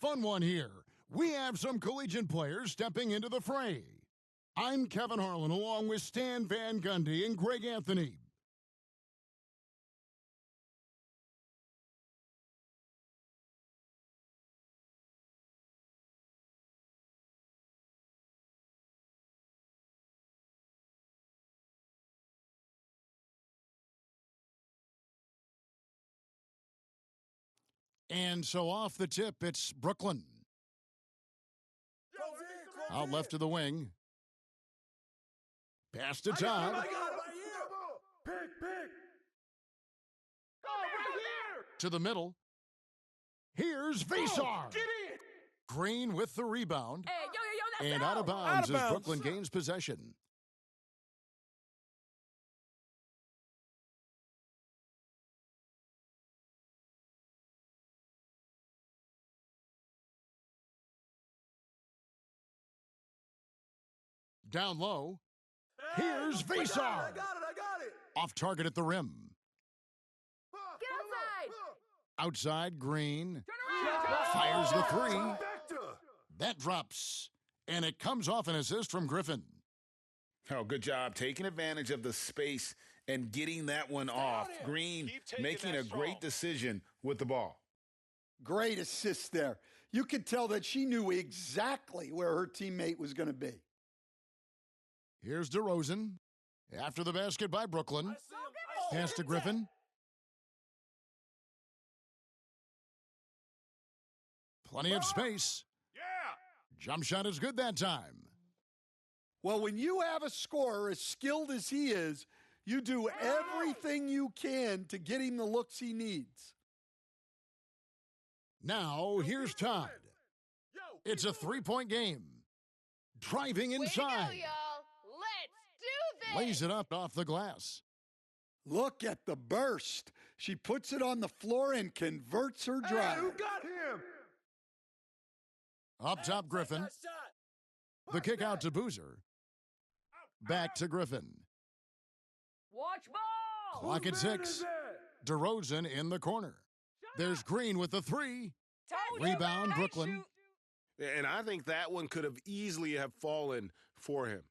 fun one here. We have some collegiate players stepping into the fray. I'm Kevin Harlan along with Stan Van Gundy and Greg Anthony. And so off the tip, it's Brooklyn. Out left to the wing. Pass to Todd. Pick. To the middle. Here's Vesar. Get in. Green with the rebound. Hey, yo, that's And out of bounds as Brooklyn gains possession. Down low. Here's Vesar. I got it. Off target at the rim. Get outside. Outside, Green. Turn around. Fires the three. Vector. That drops. And it comes off an assist from Griffin. Oh, good job taking advantage of the space and getting that one off. Green making a great decision with the ball. Great assist there. You could tell that she knew exactly where her teammate was going to be. Here's DeRozan. After the basket by Brooklyn. Pass to Griffin. Plenty of space. Yeah. Jump shot is good that time. Well, when you have a scorer as skilled as he is, you do everything you can to get him the looks he needs. Now, here's Todd. It's a three-point game. Driving inside. Way to go, y'all. Let's do this. Lays it up off the glass. Look at the burst. She puts it on the floor and converts her drive. Who got him? Up top, Griffin. The kick out to Boozer. Back to Griffin. Watch ball. Clock at 6. DeRozan in the corner. There's Green with the three. Rebound, Brooklyn. And I think that one could have easily have fallen for him.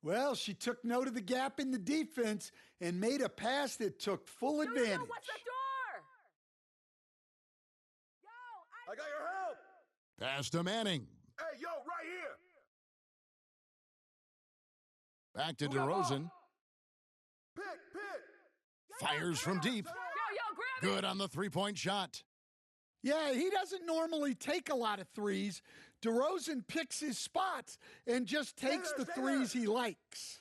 Well, she took note of the gap in the defense and made a pass that took full advantage. Yo, watch the door. I got your help. Pass to Manning. Hey, yo, right here. Back to DeRozan. Pick. Fires from deep. Yo, grab it. Good on the three-point shot. Yeah, he doesn't normally take a lot of threes. DeRozan picks his spots and just takes the threes he likes.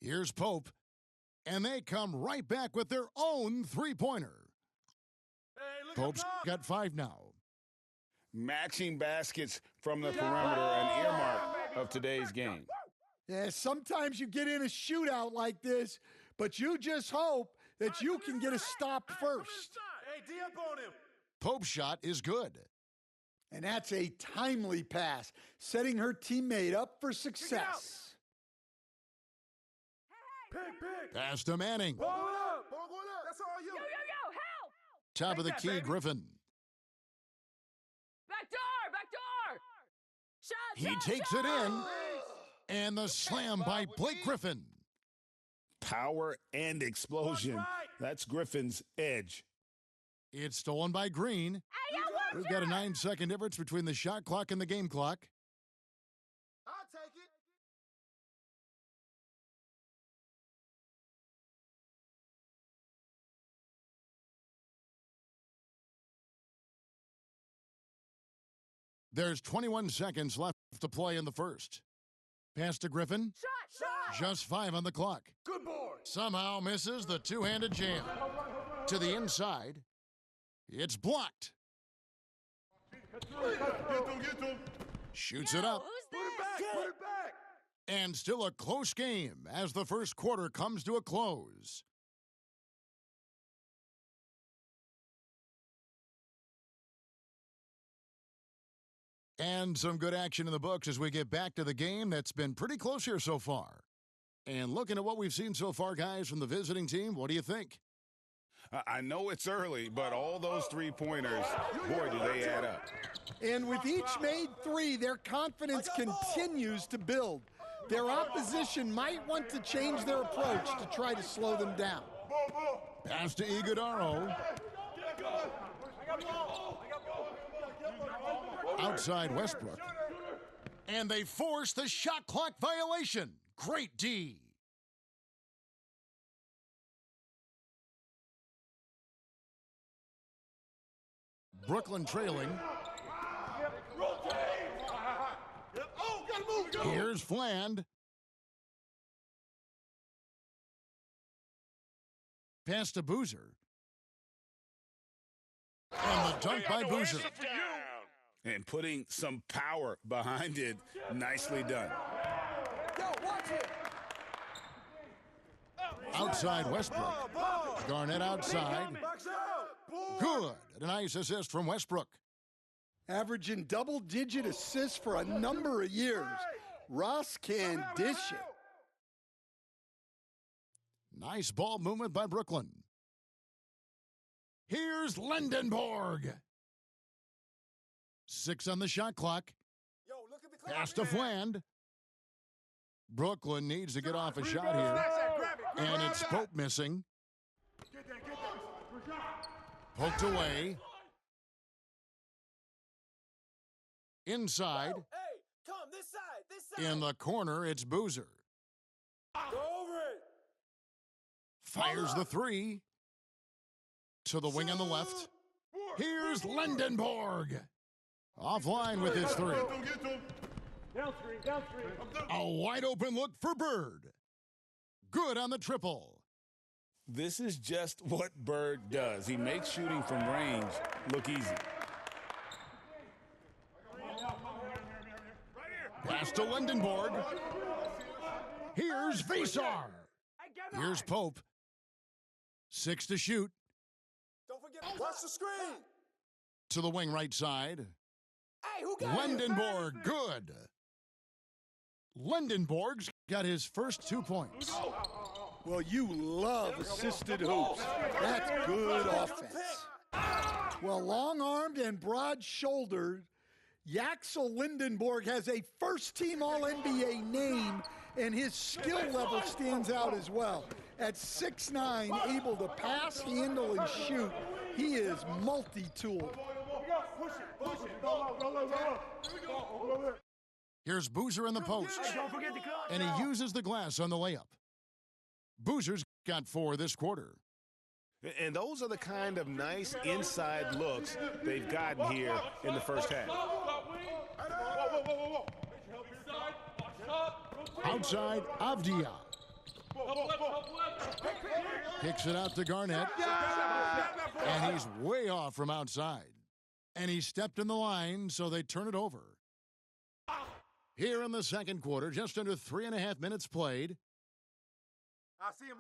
Here's Pope. And they come right back with their own three-pointer. Hey, look Pope's up top. got 5 now. Matching baskets from the perimeter, an earmark of today's game. Yeah, sometimes you get in a shootout like this, but you just hope that you can get a stop first. Hey, D up on him. Pope's shot is good. And that's a timely pass, setting her teammate up for success. Pick. Pass to Manning. Ball going up. That's all you. Yo, help. Top of the Take that, key, baby. Griffin. Back door. Shot. He takes it in. And the slam by Blake Griffin. Power and explosion. Right. That's Griffin's edge. It's stolen by Green. Hey, yo, watch We've got a 9-second difference between the shot clock and the game clock. I'll take it. There's 21 seconds left to play in the first. Pass to Griffin. Shot. Just 5 on the clock. Good board. Somehow misses the two-handed jam. To the inside. It's blocked. Get them. Shoots it up. Who's Put it back. And still a close game as the first quarter comes to a close. And some good action in the books as we get back to the game that's been pretty close here so far. And looking at what we've seen so far, guys, from the visiting team, what do you think? I know it's early, but all those three-pointers, boy, do they add up. And with each made three, their confidence continues to build. Their opposition might want to change their approach to try to slow them down. Pass to Iguodaro. Outside Westbrook. And they force the shot clock violation. Great D. Brooklyn trailing. Here's Fland. Pass to Boozer. And the dunk by Boozer. And putting some power behind it. Nicely done. Outside Westbrook. Garnett outside. Good. And a nice assist from Westbrook. Averaging double-digit assists for a number of years. Russ can dish it. Nice ball movement by Brooklyn. Here's Lindenborg. 6 on the shot clock. Pass to Fland. Brooklyn needs to get off a shot here. And it's Pope missing. Poked away. Inside. In the corner, it's Boozer. Fires the three. To the wing on the left. Here's Lindenborg. Offline with his three. A wide open look for Bird. Good on the triple. This is just what Bird does. He makes shooting from range look easy. Pass to Lindenborg. Here's Vesar. Here's Pope. 6 to shoot. Don't forget, watch the screen. To the wing right side. Lindenborg, good. Lindenborg's got his first 2 points. Well, you love assisted hoops. That's good offense. Well, long-armed and broad-shouldered, Yaxel Lindenborg has a first-team All-NBA name, and his skill level stands out as well. At 6'9", able to pass, handle, and shoot, he is multi-tool. Here's Boozer in the post, and he uses the glass on the layup. Boozer's got 4 this quarter. And those are the kind of nice inside looks they've gotten here in the first half. Outside, Avdia. Kicks it out to Garnett. And he's way off from outside. And he stepped in the line, so they turn it over. Here in the second quarter, just under 3.5 minutes played. I see him.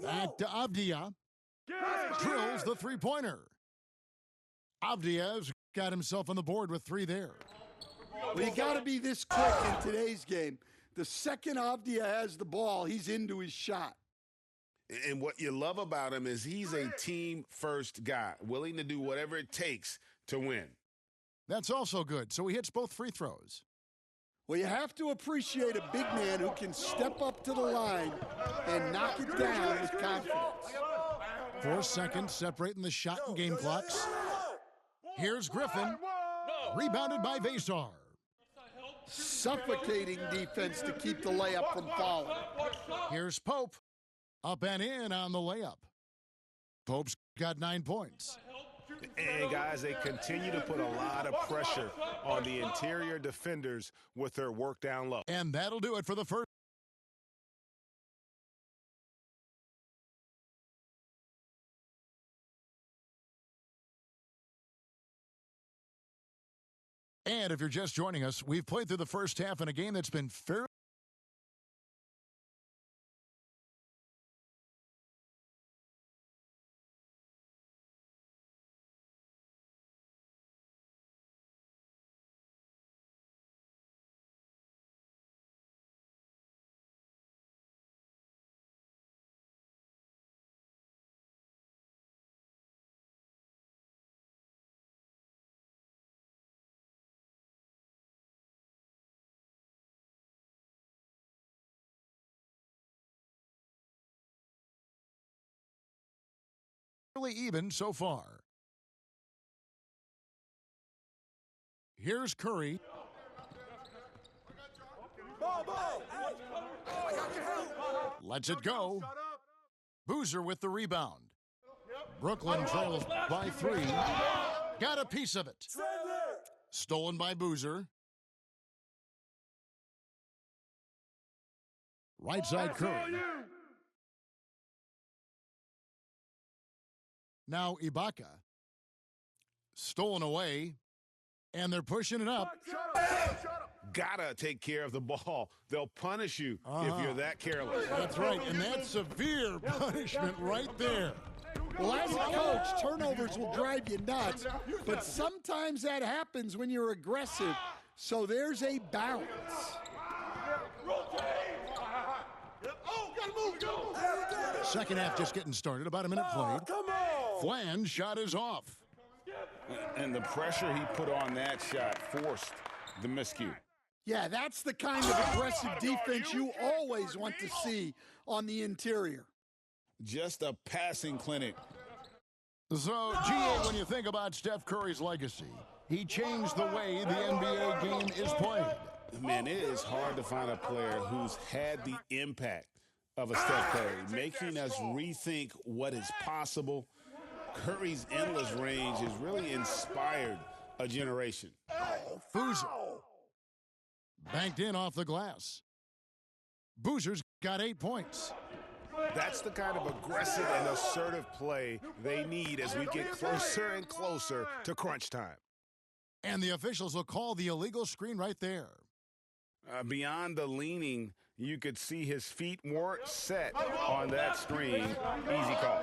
Back to Avdia. Drills the three-pointer. Avdia's got himself on the board with 3 there. Well, you got to be this quick in today's game. The second Avdia has the ball, he's into his shot. And what you love about him is he's a team-first guy, willing to do whatever it takes to win. That's also good, so he hits both free throws. Well, you have to appreciate a big man who can step up to the line and knock it down with confidence. 4 seconds separating the shot and game clocks. Here's Griffin. Rebounded by Vesar. Suffocating defense to keep the layup from falling. Here's Pope. Up and in on the layup. Pope's got 9 points. And, guys, they continue to put a lot of pressure on the interior defenders with their work down low. And that'll do it for the first. And if you're just joining us, we've played through the first half in a game that's been fairly even so far. Here's Curry. Lets it go. Boozer with the rebound. Brooklyn trails by 3. Got a piece of it. Stolen by Boozer. Right side Curry. Now Ibaka. Stolen away. And they're pushing it up. Gotta take care of the ball. They'll punish you if you're that careless. That's right, and that's severe punishment right there. Well, as a coach, turnovers will drive you nuts, but sometimes that happens when you're aggressive. So there's a balance. Second half just getting started, about a minute played. Flan's shot is off. And the pressure he put on that shot forced the miscue. Yeah, that's the kind of aggressive defense you always want to see on the interior. Just a passing clinic. So, GA, when you think about Steph Curry's legacy, he changed the way the NBA game is played. Man, it is hard to find a player who's had the impact of a Steph Curry, making us rethink what is possible. Curry's endless range has really inspired a generation. Boozer. Banked in off the glass. Boozer's got 8 points. That's the kind of aggressive and assertive play they need as we get closer and closer to crunch time. And the officials will call the illegal screen right there. Beyond the leaning, you could see his feet weren't set on that screen. Easy call.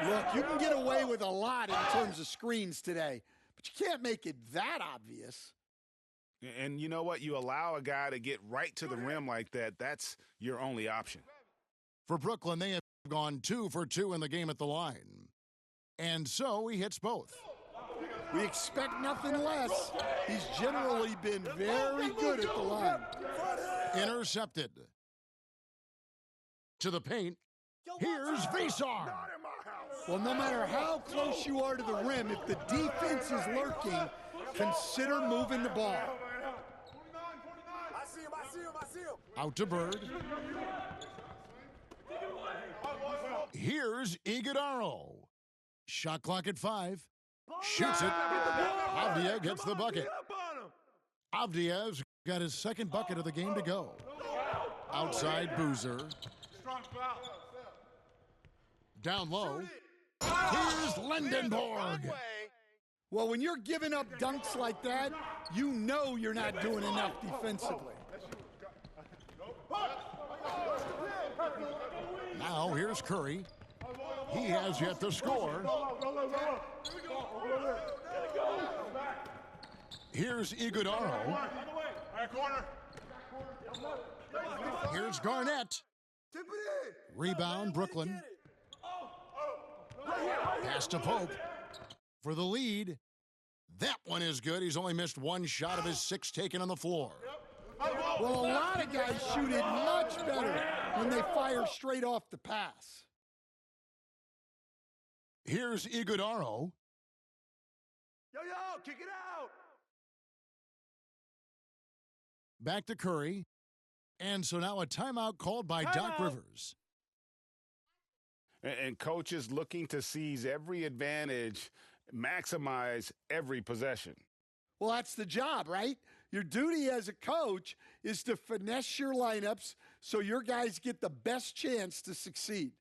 Look, you can get away with a lot in terms of screens today, but you can't make it that obvious. And you know what? You allow a guy to get right to the rim like that, that's your only option. For Brooklyn, they have gone 2 for 2 in the game at the line. And so he hits both. We expect nothing less. He's generally been very good at the line. Intercepted. To the paint. Here's Vesar. Well, no matter how close you are to the rim, if the defense is lurking, consider moving the ball. Out to Bird. Here's Iguodaro. Shot clock at 5. Shoots it. Avdia gets the bucket. Avdia's got his second bucket of the game to go. Outside Boozer. Down low. Here's Lindenborg. Well, when you're giving up dunks like that, you know you're not doing enough defensively. Now here's Curry. He has yet to score. Here's Iguodaro. Here's Garnett. Rebound, Brooklyn. Pass to Pope for the lead. That one is good. He's only missed 1 shot of his 6 taken on the floor. Well, a lot of guys shoot it much better when they fire straight off the pass. Here's Iguodaro. Kick it out. Back to Curry. And so now a timeout called by Doc Rivers. And coaches looking to seize every advantage, maximize every possession. Well, that's the job, right? Your duty as a coach is to finesse your lineups so your guys get the best chance to succeed.